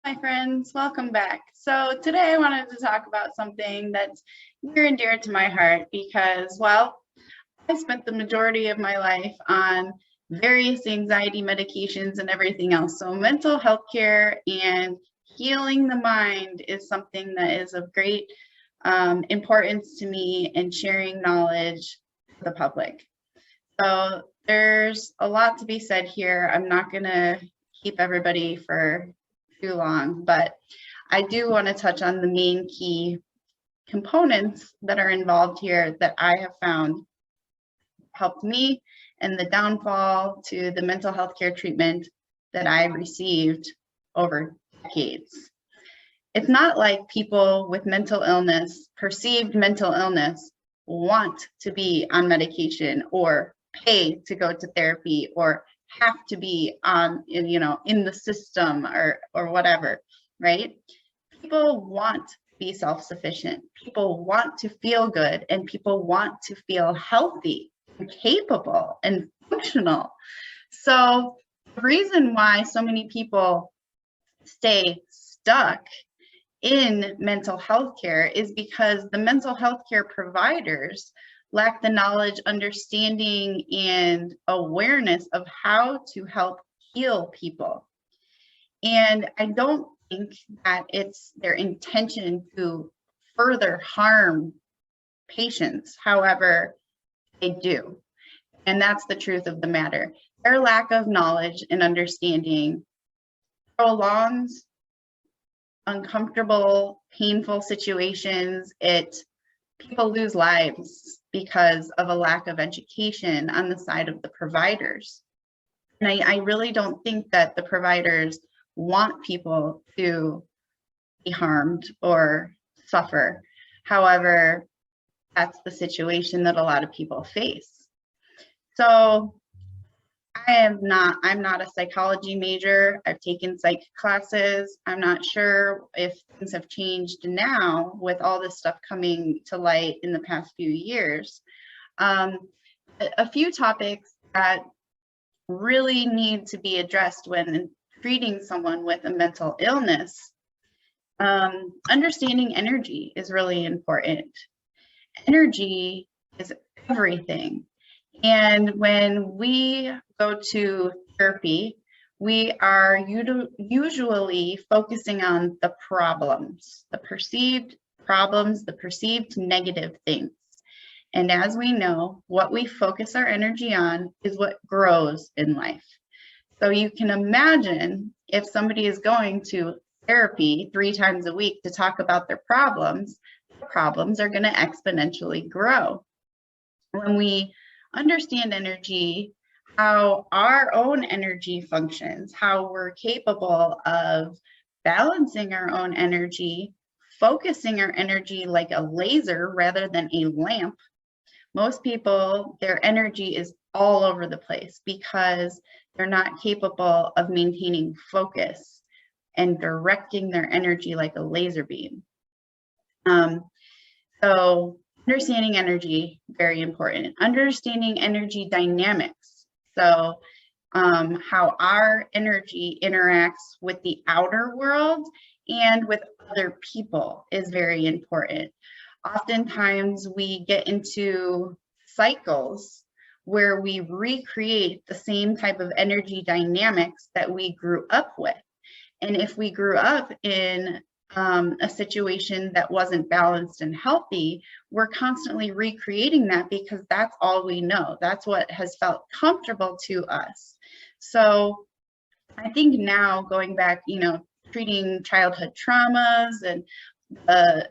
Hi friends, welcome back. So today I wanted to talk about something that's near and dear to my heart because, well, I spent the majority of my life on various anxiety medications and everything else. So mental health care and healing the mind is something that is of great importance to me and sharing knowledge to the public. So there's a lot to be said here. I'm not going to keep everybody for too long, but I do want to touch on the main key components that are involved here that I have found helped me and the downfall to the mental health care treatment that I received over decades. It's not like people with mental illness, perceived mental illness, want to be on medication or pay to go to therapy or have to be on, in the system or whatever, right? People want to be self-sufficient. People want to feel good, and people want to feel healthy and capable and functional. So the reason why so many people stay stuck in mental health care is because the mental health care providers lack the knowledge, understanding, and awareness of how to help heal people. And I don't think that it's their intention to further harm patients. However, they do. And that's the truth of the matter. Their lack of knowledge and understanding prolongs uncomfortable, painful situations. People lose lives because of a lack of education on the side of the providers. And I really don't think that the providers want people to be harmed or suffer. However, that's the situation that a lot of people face. So I'm not a psychology major. I've taken psych classes. I'm not sure if things have changed now with all this stuff coming to light in the past few years. A few topics that really need to be addressed when treating someone with a mental illness. Understanding energy is really important. Energy is everything. And when we go to therapy, we are usually focusing on the problems, the perceived problems, the perceived negative things. And as we know, what we focus our energy on is what grows in life. So you can imagine if somebody is going to therapy 3 times a week to talk about their problems are going to exponentially grow. When we understand energy, how our own energy functions, how we're capable of balancing our own energy, focusing our energy like a laser rather than a lamp. Most people, their energy is all over the place because they're not capable of maintaining focus and directing their energy like a laser beam. So understanding energy, very important. Understanding energy dynamics. So how our energy interacts with the outer world and with other people is very important. Oftentimes we get into cycles where we recreate the same type of energy dynamics that we grew up with. And if we grew up in a situation that wasn't balanced and healthy, we're constantly recreating that because that's all we know. That's what has felt comfortable to us. So I think now going back, treating childhood traumas and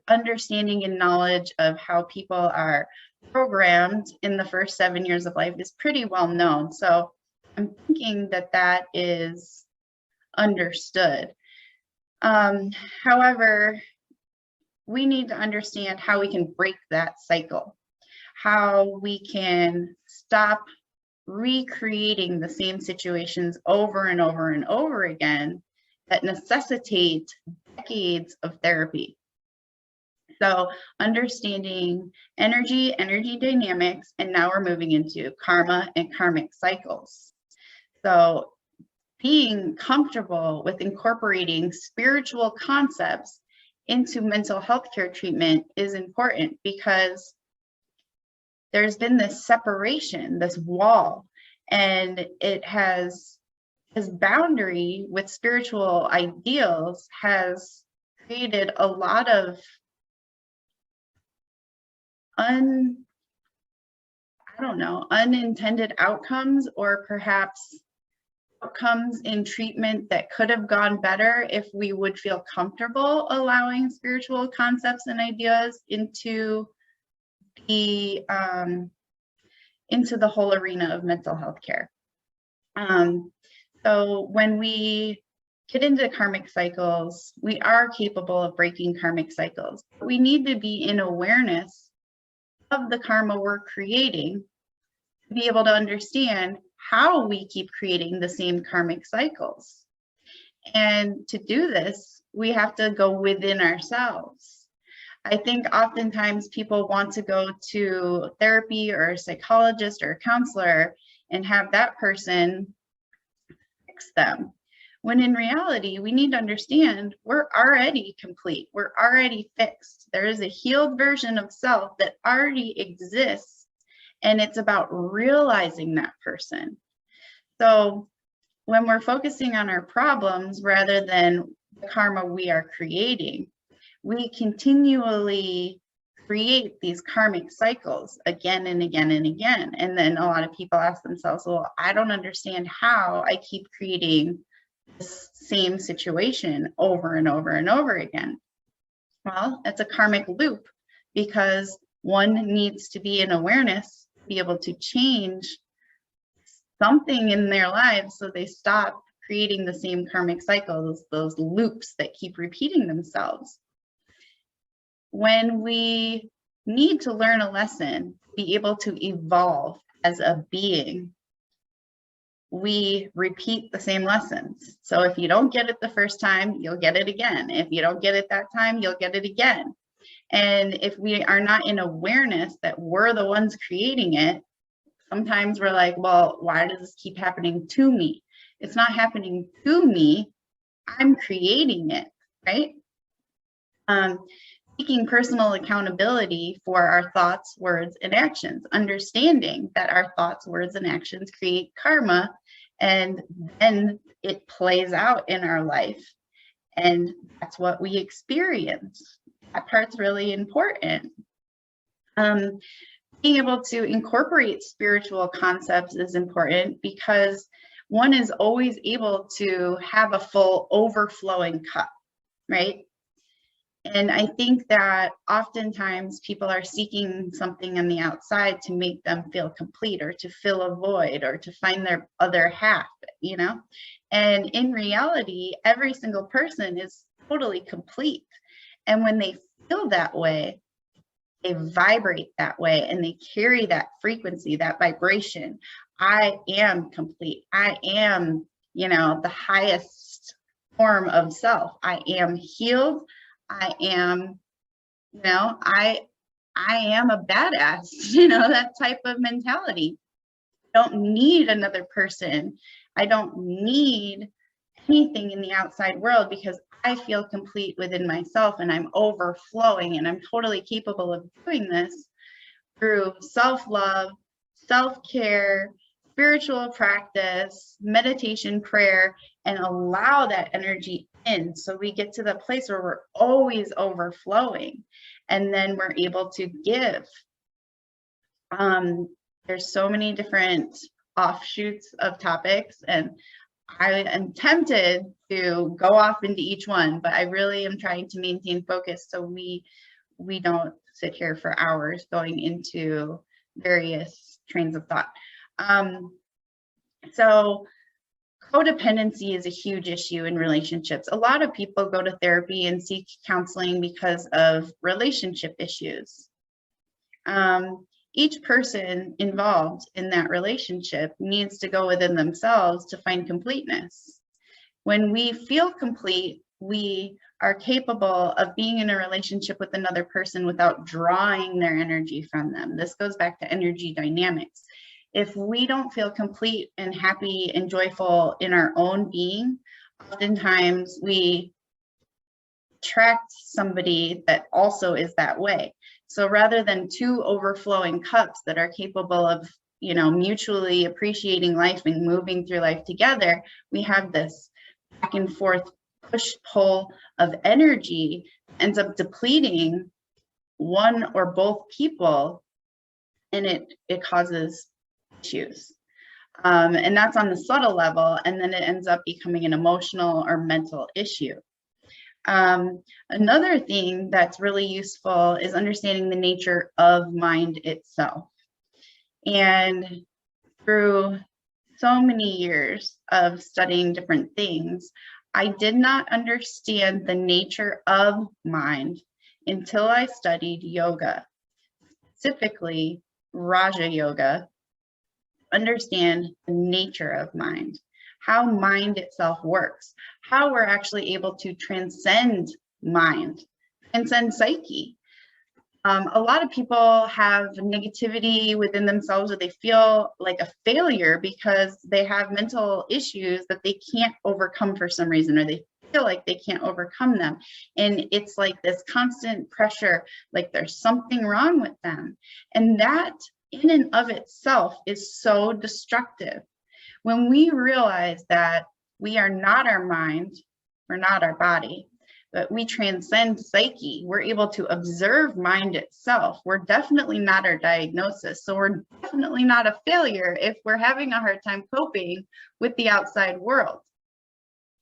understanding and knowledge of how people are programmed in the first 7 years of life is pretty well known. So I'm thinking that that is understood. However, we need to understand how we can break that cycle, how we can stop recreating the same situations over and over and over again that necessitate decades of therapy. So understanding energy dynamics, and now we're moving into karma and karmic cycles. So being comfortable with incorporating spiritual concepts into mental health care treatment is important, because there's been this separation, this wall, and this boundary with spiritual ideals has created a lot of unintended outcomes, or perhaps outcomes in treatment that could have gone better if we would feel comfortable allowing spiritual concepts and ideas into the whole arena of mental health care. So when we get into karmic cycles, we are capable of breaking karmic cycles. We need to be in awareness of the karma we're creating to be able to understand how we keep creating the same karmic cycles. And to do this, we have to go within ourselves. I think oftentimes people want to go to therapy or a psychologist or a counselor and have that person fix them. When in reality, we need to understand we're already complete. We're already fixed. There is a healed version of self that already exists, and it's about realizing that person. So when we're focusing on our problems rather than the karma we are creating, we continually create these karmic cycles again and again and again. And then a lot of people ask themselves, well, I don't understand how I keep creating this same situation over and over and over again. Well, it's a karmic loop, because one needs to be in awareness to be able to change something in their lives so they stop creating the same karmic cycles, those loops that keep repeating themselves. When we need to learn a lesson, be able to evolve as a being, we repeat the same lessons. So if you don't get it the first time, you'll get it again. If you don't get it that time, you'll get it again. And if we are not in awareness that we're the ones creating it, sometimes we're like, well, why does this keep happening to me? It's not happening to me. I'm creating it, right? Taking personal accountability for our thoughts, words, and actions, understanding that our thoughts, words, and actions create karma, and then it plays out in our life. And that's what we experience. That part's really important. Being able to incorporate spiritual concepts is important, because one is always able to have a full overflowing cup, right? And I think that oftentimes people are seeking something on the outside to make them feel complete, or to fill a void, or to find their other half, you know? And in reality, every single person is totally complete. And when they feel that way, they vibrate that way, and they carry that frequency, that vibration. I am complete. I am, the highest form of self. I am healed. I am, I am a badass, that type of mentality. I don't need another person. I don't need anything in the outside world, because I feel complete within myself, and I'm overflowing, and I'm totally capable of doing this through self-love, self-care, spiritual practice, meditation, prayer, and allow that energy in. So we get to the place where we're always overflowing, and then we're able to give. There's so many different offshoots of topics, and I am tempted to go off into each one, but I really am trying to maintain focus so we don't sit here for hours going into various trains of thought. So codependency is a huge issue in relationships. A lot of people go to therapy and seek counseling because of relationship issues. Each person involved in that relationship needs to go within themselves to find completeness. When we feel complete, we are capable of being in a relationship with another person without drawing their energy from them. This goes back to energy dynamics. If we don't feel complete and happy and joyful in our own being, oftentimes we attract somebody that also is that way. So rather than two overflowing cups that are capable of, mutually appreciating life and moving through life together, we have this back and forth push pull of energy, ends up depleting one or both people, and it causes issues. And that's on the subtle level, and then it ends up becoming an emotional or mental issue. Another thing that's really useful is understanding the nature of mind itself. And through so many years of studying different things, I did not understand the nature of mind until I studied yoga, specifically Raja Yoga. Understand the nature of mind, how mind itself works, how we're actually able to transcend mind, transcend psyche. A lot of people have negativity within themselves, or they feel like a failure because they have mental issues that they can't overcome for some reason, or they feel like they can't overcome them. And it's like this constant pressure, like there's something wrong with them. And that in and of itself is so destructive. When we realize that we are not our mind, we're not our body, but we transcend psyche, we're able to observe mind itself. We're definitely not our diagnosis. So we're definitely not a failure if we're having a hard time coping with the outside world.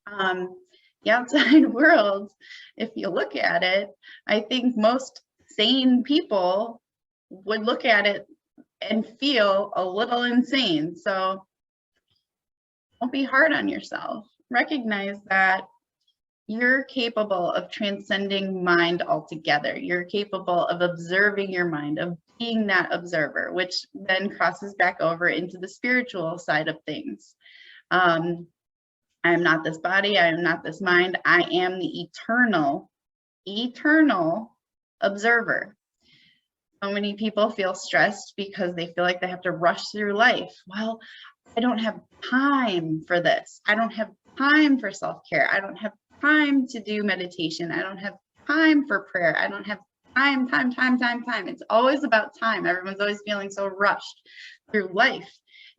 The outside world, if you look at it, I think most sane people would look at it and feel a little insane. So don't be hard on yourself. Recognize that you're capable of transcending mind altogether. You're capable of observing your mind, of being that observer, which then crosses back over into the spiritual side of things. I am not this body. I am not this mind. I am the eternal observer. So many people feel stressed because they feel like they have to rush through life. Well, I don't have time for this. I don't have time for self-care. I don't have time to do meditation. I don't have time for prayer. I don't have time. It's always about time. Everyone's always feeling so rushed through life.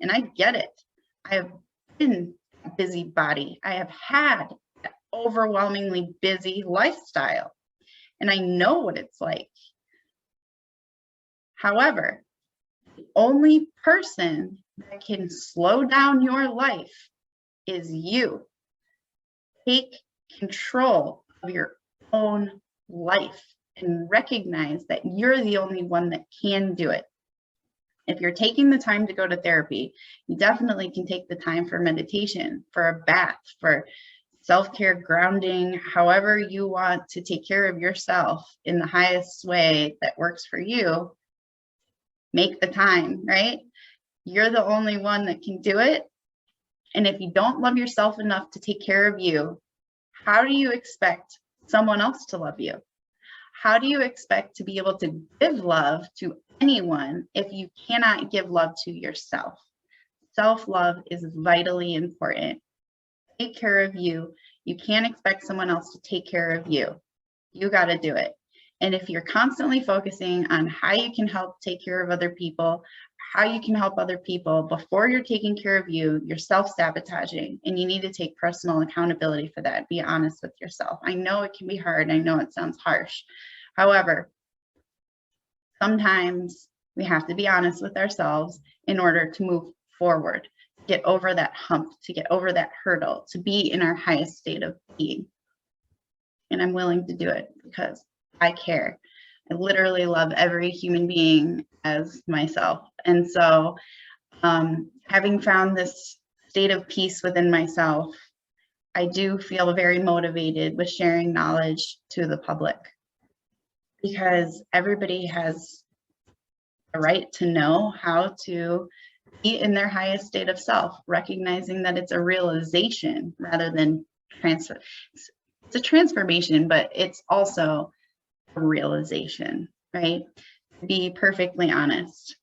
And I get it. I have been a busy body. I have had an overwhelmingly busy lifestyle. And I know what it's like. However, the only person that can slow down your life is you. Take control of your own life and recognize that you're the only one that can do it. If you're taking the time to go to therapy, you definitely can take the time for meditation, for a bath, for self-care, grounding, however you want to take care of yourself in the highest way that works for you. Make the time, right? You're the only one that can do it. And if you don't love yourself enough to take care of you, how do you expect someone else to love you? How do you expect to be able to give love to anyone if you cannot give love to yourself? Self-love is vitally important. Take care of you. You can't expect someone else to take care of you. You got to do it. And if you're constantly focusing on how you can help take care of other people, how you can help other people before you're taking care of you, you're self-sabotaging, and you need to take personal accountability for that. Be honest with yourself. I know it can be hard. I know it sounds harsh. However, sometimes we have to be honest with ourselves in order to move forward, to get over that hump, to get over that hurdle, to be in our highest state of being. And I'm willing to do it because I care. I literally love every human being as myself. And so having found this state of peace within myself, I do feel very motivated with sharing knowledge to the public, because everybody has a right to know how to be in their highest state of self, recognizing that it's a realization rather than transfer. It's a transformation, but it's also realization, right? To be perfectly honest.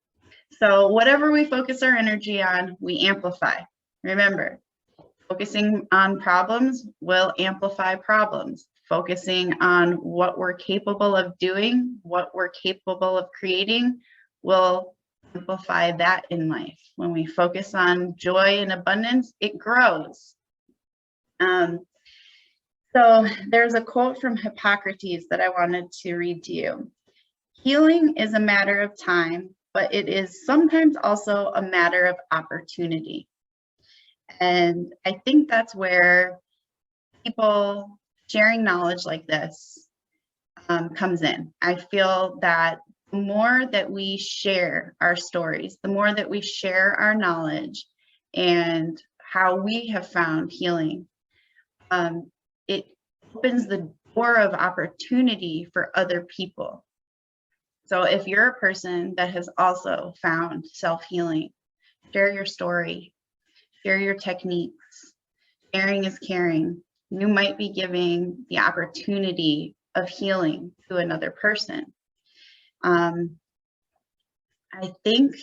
So whatever we focus our energy on, we amplify. Remember, focusing on problems will amplify problems. Focusing on what we're capable of doing, what we're capable of creating, will amplify that in life. When we focus on joy and abundance, it grows. So there's a quote from Hippocrates that I wanted to read to you. Healing is a matter of time, but it is sometimes also a matter of opportunity. And I think that's where people sharing knowledge like this comes in. I feel that the more that we share our stories, the more that we share our knowledge and how we have found healing, it opens the door of opportunity for other people. So if you're a person that has also found self-healing, share your story, share your techniques. Sharing is caring. You might be giving the opportunity of healing to another person. I think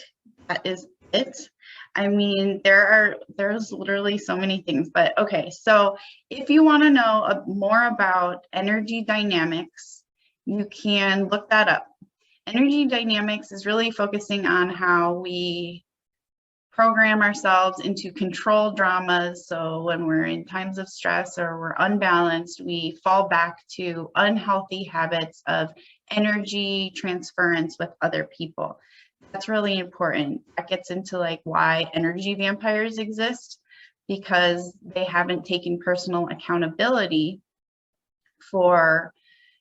that is it. I mean, there's literally so many things, but okay. So if you want to know more about energy dynamics, you can look that up. Energy dynamics is really focusing on how we program ourselves into control dramas. So when we're in times of stress or we're unbalanced, we fall back to unhealthy habits of energy transference with other people. That's really important. That gets into like why energy vampires exist, because they haven't taken personal accountability for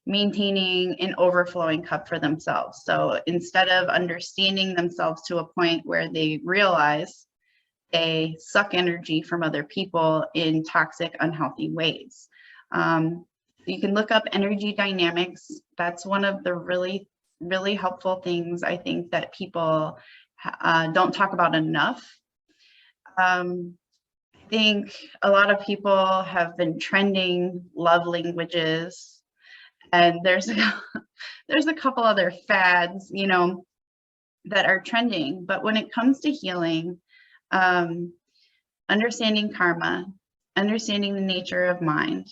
maintaining an overflowing cup for themselves. So instead of understanding themselves to a point where they realize they suck energy from other people in toxic, unhealthy ways. You can look up energy dynamics. That's one of the really helpful things I think that people don't talk about enough. I think a lot of people have been trending love languages, and there's a couple other fads, you know, that are trending. But when it comes to healing, understanding karma, understanding the nature of mind,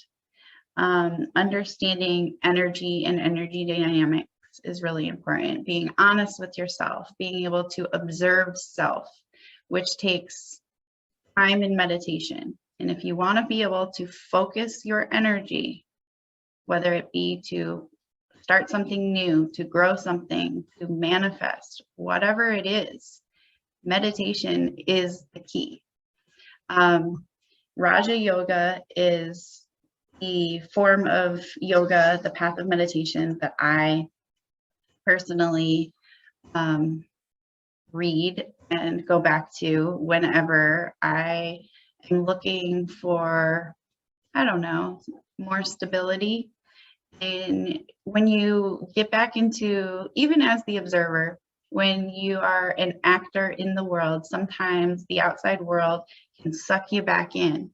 understanding energy and energy dynamics is really important. Being honest with yourself, being able to observe self, which takes time and meditation. And if you want to be able to focus your energy, whether it be to start something new, to grow something, to manifest, whatever it is, meditation is the key. Raja Yoga is the form of yoga, the path of meditation that I personally read and go back to whenever I am looking for, I don't know, more stability. And when you get back into, even as the observer, when you are an actor in the world, sometimes the outside world can suck you back in.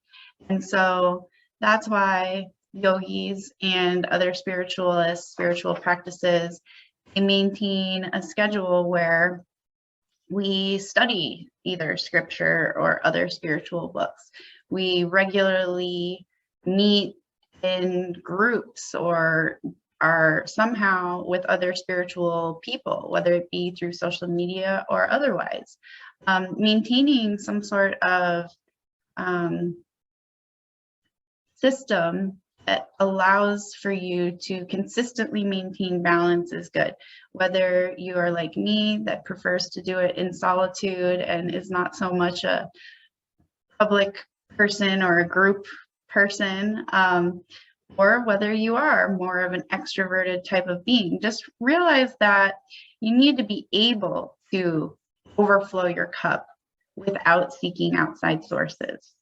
And so that's why yogis and other spiritualists, spiritual practices, they maintain a schedule where we study either scripture or other spiritual books. We regularly meet in groups or are somehow with other spiritual people, whether it be through social media or otherwise. Maintaining some sort of system that allows for you to consistently maintain balance is good. Whether you are like me that prefers to do it in solitude and is not so much a public person or a group person, or whether you are more of an extroverted type of being, just realize that you need to be able to overflow your cup without seeking outside sources.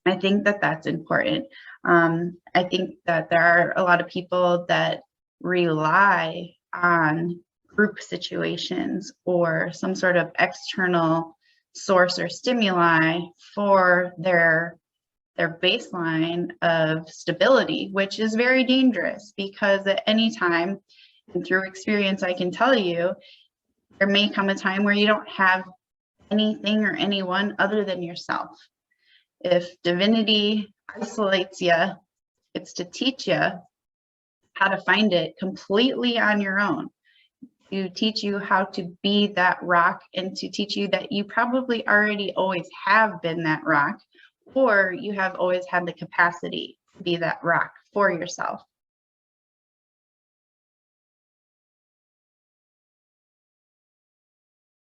I think that that's important. I think that there are a lot of people that rely on group situations or some sort of external source or stimuli for their baseline of stability, which is very dangerous, because at any time, and through experience, I can tell you, there may come a time where you don't have anything or anyone other than yourself. If divinity isolates you, it's to teach you how to find it completely on your own, to teach you how to be that rock, and to teach you that you probably already always have been that rock, or you have always had the capacity to be that rock for yourself.